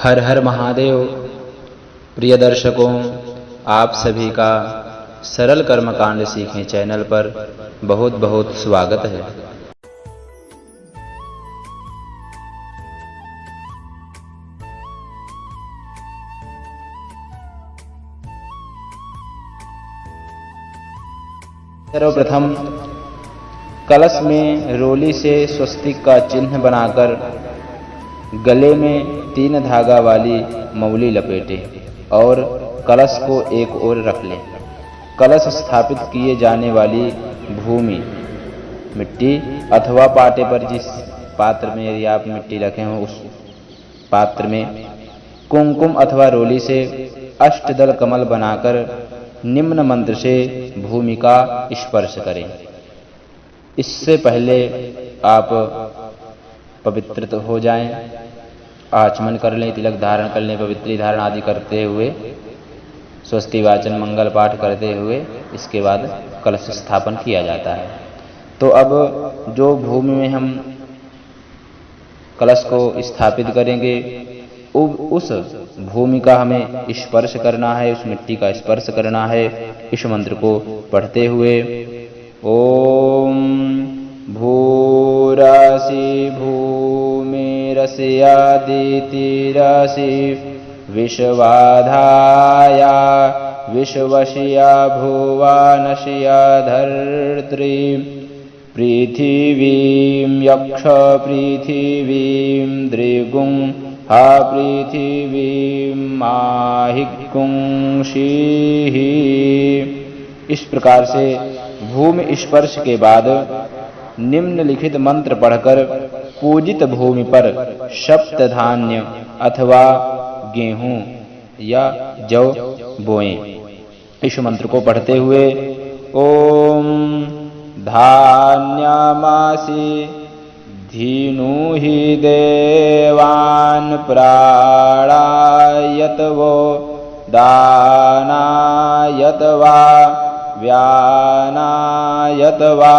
हर हर महादेव। प्रिय दर्शकों, आप सभी का सरल कर्मकांड सीखें चैनल पर बहुत बहुत स्वागत है। सर्वप्रथम कलश में रोली से स्वस्तिक का चिन्ह बनाकर गले में 3 धागा वाली मौली लपेटे और कलश को एक ओर रख लें। कलश स्थापित किए जाने वाली भूमि, मिट्टी अथवा पाटे पर जिस पात्र में यदि आप मिट्टी रखे हो उस पात्र में कुमकुम अथवा रोली से अष्टदल कमल बनाकर निम्न मंत्र से भूमि का स्पर्श करें। इससे पहले आप पवित्र हो जाएं, आचमन कर लें, तिलक धारण कर लें, पवित्री धारण आदि करते हुए स्वस्ति वाचन मंगल पाठ करते हुए इसके बाद कलश स्थापन किया जाता है। तो अब जो भूमि में हम कलश को स्थापित करेंगे उस भूमि का हमें स्पर्श करना है, उस मिट्टी का स्पर्श करना है। इस मंत्र को पढ़ते हुए ओम भूरासि भूमिरस्यादितिरासि विश्वाधाया विश्वस्या भुवनस्या धर्त्री पृथिवीं यक्ष पृथिवीं दृगुं हा पृथिवीं माहिगुंषिः। इस प्रकार से भूमि स्पर्श के बाद निम्नलिखित मंत्र पढ़कर पूजित भूमि पर सप्त धान्य अथवा गेहूं या जौ बोएं। इस मंत्र को पढ़ते हुए ओम धान्यमासि धीनुहि देवान् प्राणायतवो दानायतवा व्यानायतवा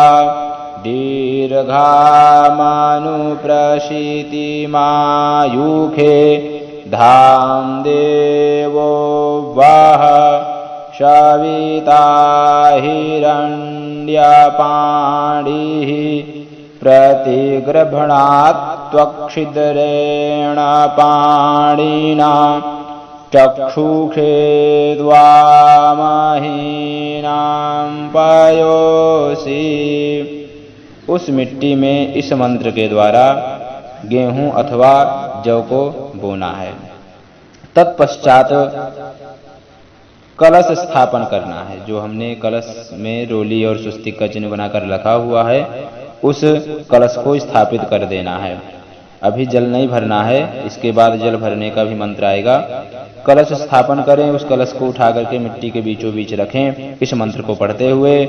दीर्घामानुप्रशीतिमायुखे धाम देवो वः सविता हिरण्यपाणिः प्रतिगृह्णात् त्वक्षिद्रेण पाणिना चक्षुषे द्वामहीनां पयोषि। उस मिट्टी में इस मंत्र के द्वारा गेहूं अथवा जौ को बोना है। तत्पश्चात कलश स्थापन करना है। जो हमने कलश में रोली और स्वस्तिक का चिन्ह बनाकर रखा हुआ है उस कलश को स्थापित कर देना है। अभी जल नहीं भरना है, इसके बाद जल भरने का भी मंत्र आएगा। कलश स्थापन करें, उस कलश को उठा करके मिट्टी के बीचों बीच रखें। इस मंत्र को पढ़ते हुए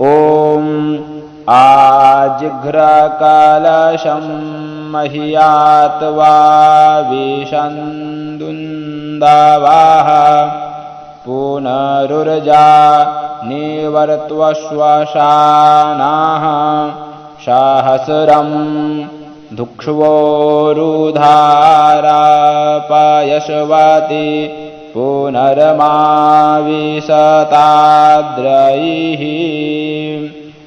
ओम आजिघ्र कलशं मह्यात्वा विशन्दुन्दवाः पुनरुर्जा निवर्त्वश्वशानाः सहस्रं धुक्ष्वोरुधारापयस्वति पुनर्माविशताद्रैः।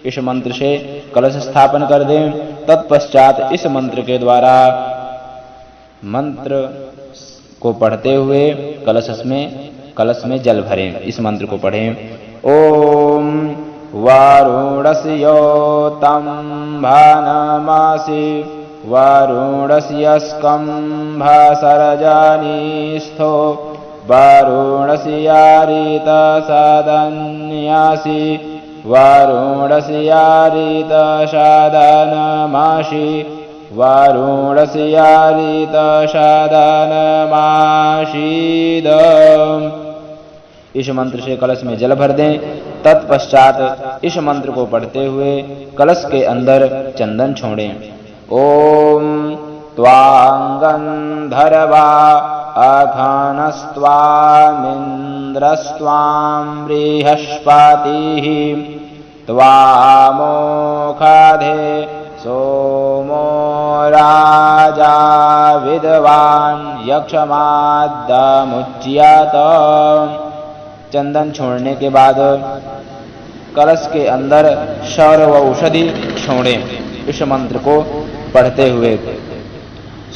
इस मंत्र से कलश स्थापन कर दें। तत्पश्चात इस मंत्र के द्वारा मंत्र को पढ़ते हुए कलश में जल भरें। इस मंत्र को पढ़ें ओम वरुणस्योतं भानमासि वरुणस्य स्कम्भसर्जनीस्थो वरुणस्यारितसदन्यासि वरुणस्यारितसदनमासि वरुणस्यारितसदनमासीद। इस मंत्र से कलश में जल भर दें। तत्पश्चात इस मंत्र को पढ़ते हुए कलश के अंदर चंदन छोड़ें। ओम त्वांगंधर्वा अघनस्त्वामिन्द्रस्त्वां बृहस्पतिः त्वामोखाधे सोमो राजा विद्वान् यक्षमाद्यमुच्यत। चंदन छोड़ने के बाद कलश के अंदर शर व औषधि छोड़ें। इस मंत्र को पढ़ते हुए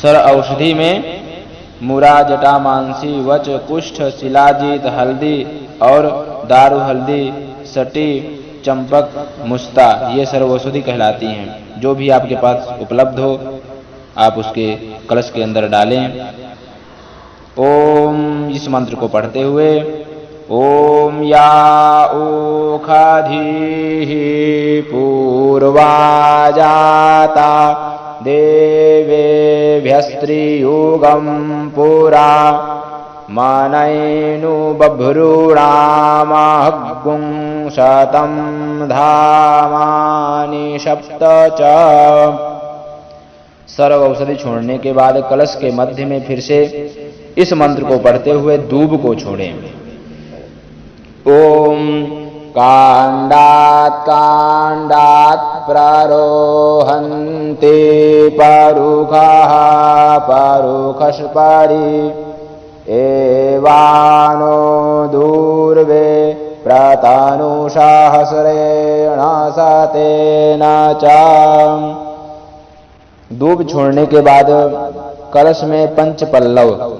सर औषधि में मुरा, जटा, मानसी, वच, कुष्ठ, शिलाजीत, हल्दी और दारू हल्दी, सटी, चंपक, मुस्ता ये सर्व औषधि कहलाती हैं। जो भी आपके पास उपलब्ध हो आप उसके कलश के अंदर डालें। ओम इस मंत्र को पढ़ते हुए ओम या ओखाधीः पूर्वा जाता देवेभ्यस्त्रियुगं पुरा मनैनु बभ्रूणामहग्गुं शतं धामानि सप्त च। सर्व औषधि छोड़ने के बाद कलश के मध्य में फिर से इस मंत्र को पढ़ते हुए दूब को छोड़ें। ओम कांडात् कांडात् प्रारोहन्ते परुखाः परुखस्परि एवानो दूर्वे प्रतनुसहस्रेण सतेन च। दूब छोड़ने के बाद कलश में पंच पल्लव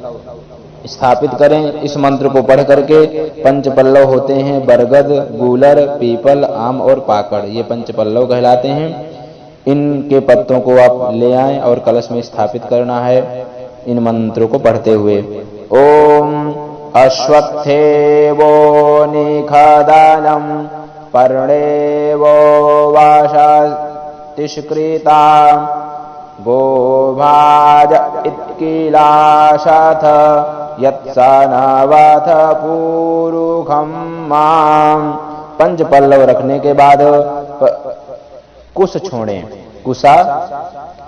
स्थापित करें। इस मंत्र को पढ़ करके पंच पल्लव होते हैं बरगद, गूलर, पीपल, आम और पाकड़, ये पंच पल्लव कहलाते हैं। इनके पत्तों को आप ले आएं और कलश में स्थापित करना है इन मंत्रों को पढ़ते हुए। ओम अश्वत्थेवो निखदनं पर्णेवो वाशतिष्कृता गोभाज इत्किलाशथ यत्सनवथ पूरुखं मां। पंच पल्लव रखने के बाद कुश छोड़ें। कुशा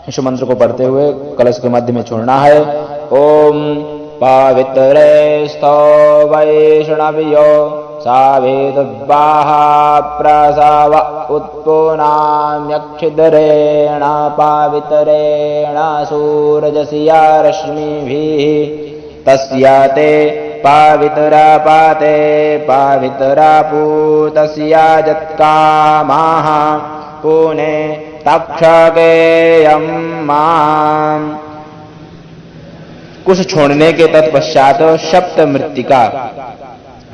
इस मंत्र को पढ़ते हुए कलश के मध्य में छोड़ना है। ओम पवित्रेस्तो वैष्णव्यो सावेदुद्वाह प्रसव उत्पुनाम्यक्षिद्रेण पवित्रेण सूरजस्या रश्मिभिः तस्य ते पवित्रपते पवित्रपूतस्य जत्कामाः पुने तक्षकेयं माम्। कुश छोड़ने के तत्पश्चात सप्त मृत्तिका,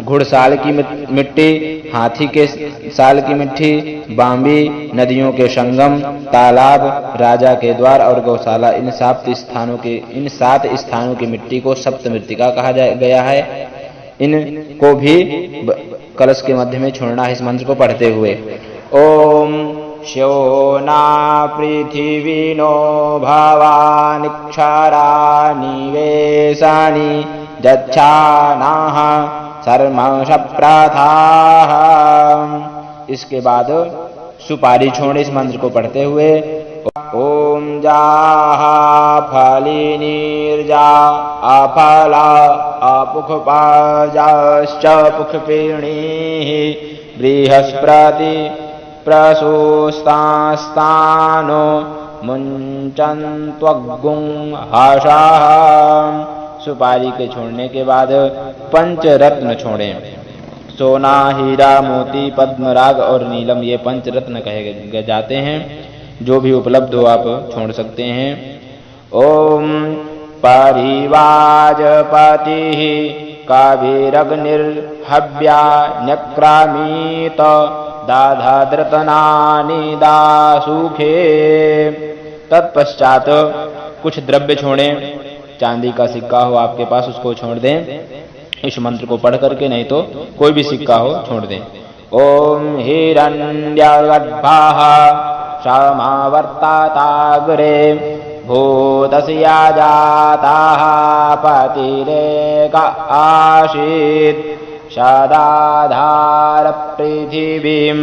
घुड़साल की मिट्टी, हाथी के साल की मिट्टी, बांबी, नदियों के संगम, तालाब, राजा के द्वार और गौशाला, इन 7 स्थानों की मिट्टी को सप्त मृत्तिका कहा गया है। इनको भी कलश के मध्य में छोड़ना है इस मंत्र को पढ़ते हुए। ओम श्योना पृथिवीनो भवानिक्षरा निवेशानि जच्छानाः सर्मशप्रथाः। इसके बाद सुपारी छोड़े इस मंत्र को पढ़ते हुए। ओम जाहा फलिनीर्जा अफला अपुखपाजाश्च पुखपिणीः बृहस्पति प्रसूस्तास्तानो मुञ्चन्त्वग्गुं हषः। सुपारी के छोड़ने के बाद पंच रत्न छोड़ें। सोना, हीरा, मोती, पद्मराग और नीलम ये पंच रत्न कहे जाते हैं। जो भी उपलब्ध हो आप छोड़ सकते हैं। ओम परिवाजपतिः कविरग्निर्हव्या न्यक्रामीत दाधाद्रतनानि दासुखे। तत्पश्चात कुछ द्रव्य छोड़ें। चांदी का सिक्का हो आपके पास उसको छोड़ दें इस मंत्र को पढ़ करके, नहीं तो कोई भी सिक्का हो छोड़ दें। ओम हिरण्यगर्भाः समावर्तताग्रे भूतस्या जाताः पतिरेक आसीत् सदाधार पृथिवीं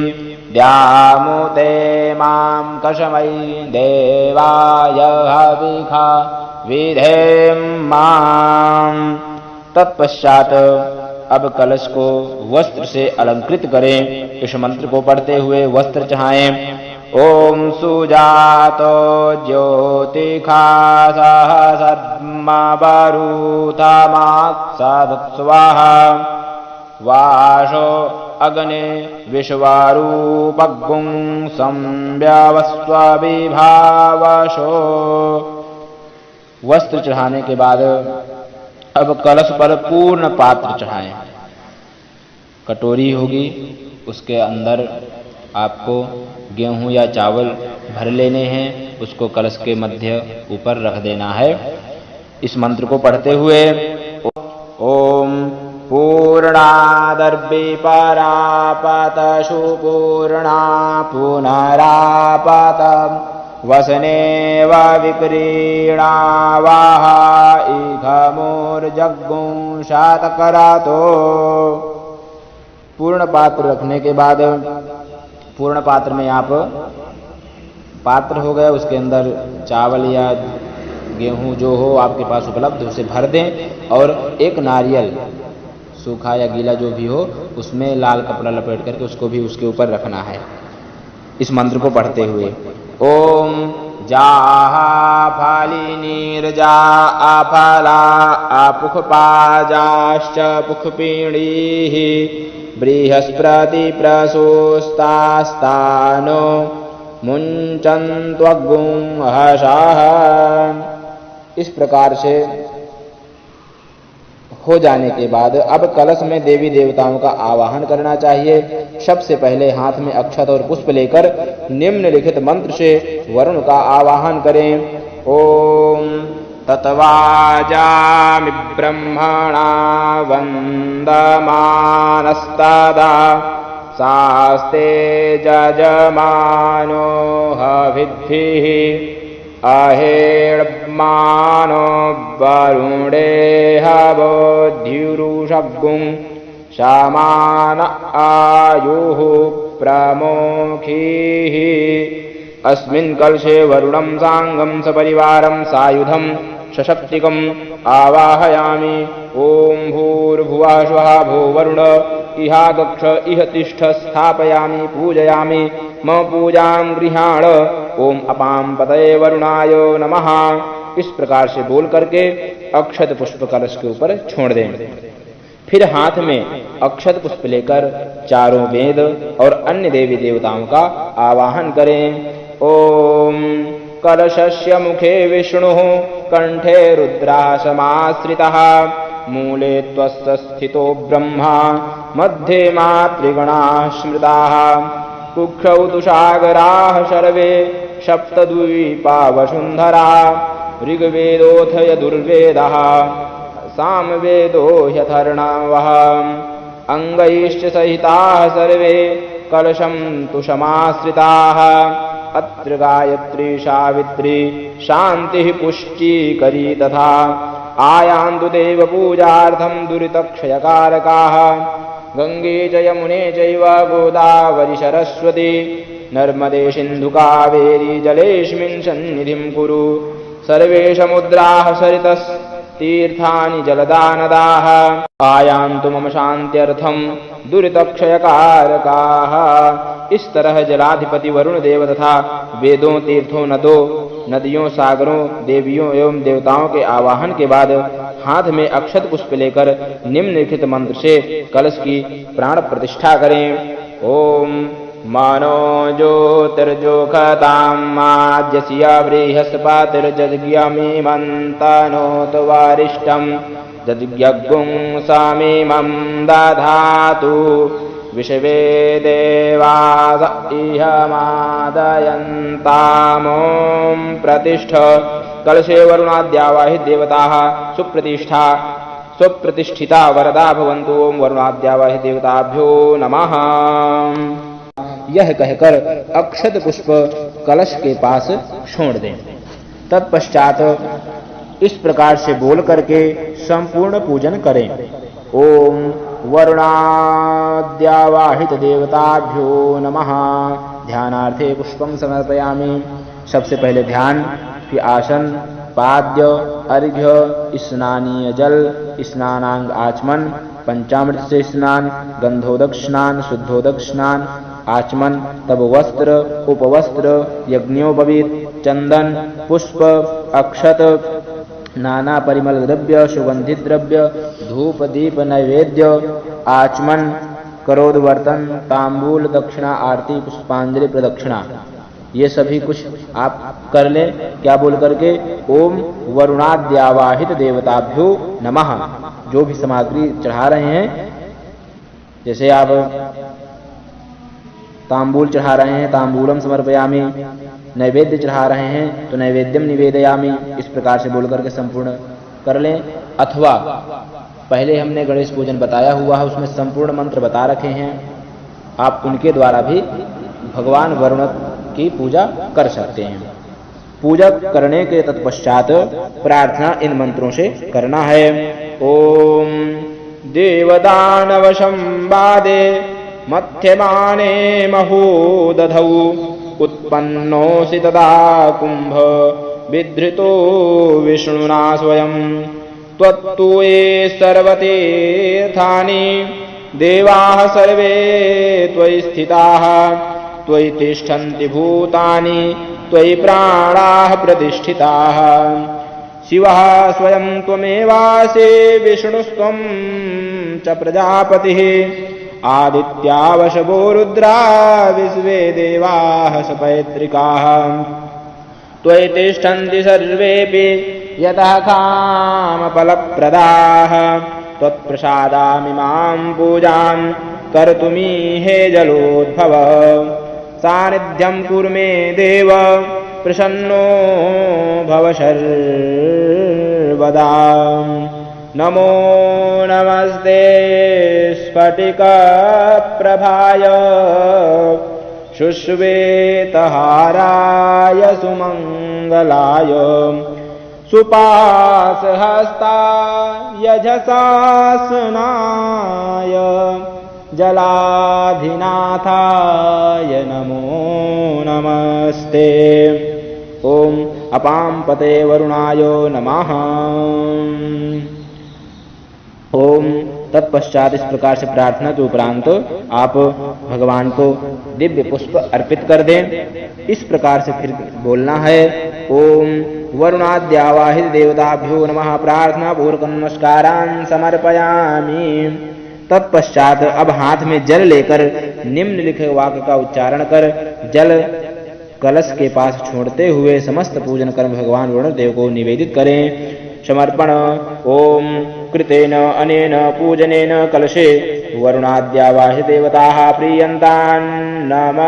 द्यामुते मां कशमै देवाय हविखा विधेम मां। तत्पश्चात अब कलश को वस्त्र से अलंकृत करें। इस मंत्र को पढ़ते हुए वस्त्र चढ़ाएं। ॐ सुजातो ज्योतिखासः सद्मवरुथमाक्सदत्स्वाहा वाशो अग्ने विश्वारूपगुं संव्यवस्वविभावशो। वस्त्र चढ़ाने के बाद अब कलश पर पूर्ण पात्र चढ़ाएं। कटोरी होगी, उसके अंदर आपको गेहूं या चावल भर लेने हैं, उसको कलश के मध्य ऊपर रख देना है। इस मंत्र को पढ़ते हुए ओम पूर्णादर्भि परापतशु पूर्णा पुनरापत वसनेव विक्रीणावाह इघमोर्जग्गुं शातकरातो। पूर्ण पात्र रखने के बाद पूर्ण पात्र में आप पात्र हो गया, उसके अंदर चावल या गेहूं जो हो आपके पास उपलब्ध उसे भर दें और एक नारियल सूखा या गीला जो भी हो उसमें लाल कपड़ा लपेट करके उसको भी उसके ऊपर रखना है। इस मंत्र को पढ़ते हुए ओम जाहा फालिनीर्जा अफला अपुखपाजाश्च पुखपीणीः बृहस्पति प्रसूस्तास्तानो मुञ्चन्त्वग्गुं हषः। इस प्रकार से हो जाने के बाद अब कलश में देवी देवताओं का आवाहन करना चाहिए। सबसे पहले हाथ में अक्षत और पुष्प लेकर निम्नलिखित मंत्र से वरुण का आवाहन करें। ओम तत्वाजामि ब्रह्मणा वन्दमानस्तदा सास्ते जजमानो हविद्भिः अहेर्मानो वरुणेह बोध्युरुषग्गुं शामान आयुः प्रमोखीः। अस्मिन् कलशे वरुणं साङ्गं सपरिवारं सायुधं सशक्तिकम् आवाहयामि। ॐ भूर्भुवः स्वः भो वरुण इहागच्छ इह तिष्ठ स्थापयामि पूजयामि मम पूजां गृहाण। ओम अपां पतये वरुणाय नमः। इस प्रकार से बोल करके अक्षत पुष्प कलश के ऊपर छोड़ दें। फिर हाथ में अक्षत पुष्प लेकर चारों वेद और अन्य देवी देवताओं का आवाहन करें। ओम कलशस्य मुखे विष्णुः कंठे रुद्रः समाश्रितः मूले त्वस्य स्थितो ब्रह्मा मध्ये मातृगणाः स्मृताः कुक्षौ तु सागराः सर्वे सप्तद्वीपा वसुन्धरा ऋग्वेदोऽथ यजुर्वेदः सामवेदो ह्यथर्णवः अङ्गैश्च सहिताः सर्वे कलशं तु समाश्रिताः अत्र गायत्री सावित्री शान्तिः पुष्टिकरी तथा आयान्तु देव पूजार्थं दुरितक्षयकारकाः गंगे च यमुने चैव गोदावरी सरस्वती नर्मदे सिन्धु कावेरी जलेऽस्मिन् सन्निधिं कुरु सर्वे समुद्राः सरितस्तीर्थानि जलदा नदाः आयान्तु मम शान्त्यर्थं दुरितक्षयकारकाः। इस तरह जलाधिपति वरुण देव तथा वेदों तीर्थों नदियों सागरों देवियों एवं देवताओं के आवाहन के बाद हाथ में अक्षत पुष्प लेकर निम्नलिखित मंत्र से कलश की प्राण प्रतिष्ठा करें। ओम मनो ज्योतिर्जोखतां माज्यस्य बृहस्पतिर्जज्ञमिमन्तनोत वारिष्ठं जज्ञगुं सामीमं दधातु विश्वे देवास इह मादयन्तामों प्रतिष्ठ। कलशे वरुणाद्यावाहि देवताः सुप्रतिष्ठिता वरदा भवन्तु। ओम वरुणाद्यावाहि देवताभ्यो नमः। यह कहकर अक्षत पुष्प कलश के पास छोड़ दें। तत्पश्चात इस प्रकार से बोल करके संपूर्ण पूजन करें। ओम वरुणाद्यावाहित देवताभ्यो नमः। ध्यानार्थे पुष्पं समर्पयामि। सबसे पहले ध्यान, फिर आसन, पाद्य, अर्घ्य, स्नानीय जल, स्नानांग आचमन, पंचामृत से स्नान, गंधोदक स्नान, शुद्धोदक स्नान, आचमन, तब वस्त्र, उपवस्त्र, यज्ञोपवीत, चंदन, पुष्प, अक्षत, नाना परिमल द्रव्य, सुगंधित द्रव्य, धूप, दीप, नैवेद्य, आचमन, करोद वर्तन, तांबूल, दक्षिणा, आरती, पुष्पांजलि, प्रदक्षिणा, ये सभी कुछ आप कर लें। क्या बोल करके? ओम वरुणाद्यावाहित देवताभ्यो नमः। जो भी सामग्री चढ़ा रहे हैं, जैसे आप तांबूल चढ़ा रहे हैं, तांबूलम समर्पयामि, नैवेद्य चढ़ा रहे हैं तो नैवेद्यम निवेदयामि, इस प्रकार से बोल करके संपूर्ण कर लें। अथवा पहले हमने गणेश पूजन बताया हुआ है, उसमें संपूर्ण मंत्र बता रखे हैं, आप उनके द्वारा भी भगवान वरुण की पूजा कर सकते हैं। पूजा करने के तत्पश्चात प्रार्थना इन मंत्रों से करना है। ओम देवदानव संवादे मध्यमाने महोदधौ उत्पन्नोऽसि तदा कुंभ विधृतो विष्णुना स्वयं त्वत्तु ये सर्वतीर्थानि देवाः सर्वे त्वयि स्थिताः त्वयि तिष्ठन्ति भूतानि त्वयि प्राणाः प्रतिष्ठिताः शिवः स्वयं त्वमेवासि विष्णुस्त्वं च प्रजापतिः आदित्यावशवो रुद्रा विश्वे देवाः सपैतृकाः त्वयि तिष्ठन्ति सर्वेऽपि यतः कामफलप्रदाः त्वत्प्रसादामिमां पूजां कर्तुमीहे जलोद्भव सानिध्यं कुरु मे देव प्रसन्नो भव सर्वदा। नमो नमस्ते स्फटिकप्रभाय शुश्वेतहाराय सुमङ्गलाय सुपाशहस्ताय यजसासनाय जलाधिनाथाय नमो नमस्ते। ओम अपां पते वरुणाय नमः। ओम तत्पश्चात इस प्रकार से प्रार्थना के उपरांत आप भगवान को दिव्य पुष्प अर्पित कर दें। इस प्रकार से फिर बोलना है ओम वरुणाद्यावाहित देवताभ्यो नमः प्रार्थना पूर्वक नमस्कारान् समर्पयामि। तत्पश्चात अब हाथ में जल लेकर निम्नलिखित वाक्य का उच्चारण कर जल कलश के पास छोड़ते हुए समस्त पूजन कर्म भगवान वरुण देव को निवेदित करें। समर्पण। ओम कृतेन अनेन पूजनेन कलशे वरुणाद्यावाहित देवताः प्रीयन्तान् नमः।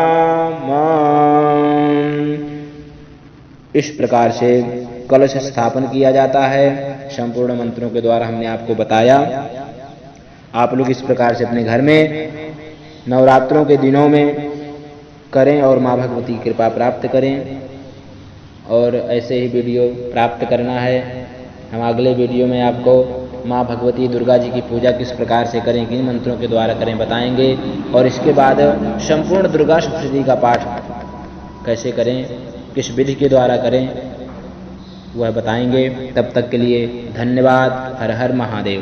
इस प्रकार से कलश स्थापन किया जाता है। संपूर्ण मंत्रों के द्वारा हमने आपको बताया। आप लोग इस प्रकार से अपने घर में नवरात्रों के दिनों में करें और माँ भगवती की कृपा प्राप्त करें। और ऐसे ही वीडियो प्राप्त करना है, हम अगले वीडियो में आपको माँ भगवती दुर्गा जी की पूजा किस प्रकार से करें, किन मंत्रों के द्वारा करें बताएंगे। और इसके बाद संपूर्ण दुर्गा सप्तशती का पाठ कैसे करें, किस विधि के द्वारा करें, वह बताएंगे। तब तक के लिए धन्यवाद। हर हर महादेव।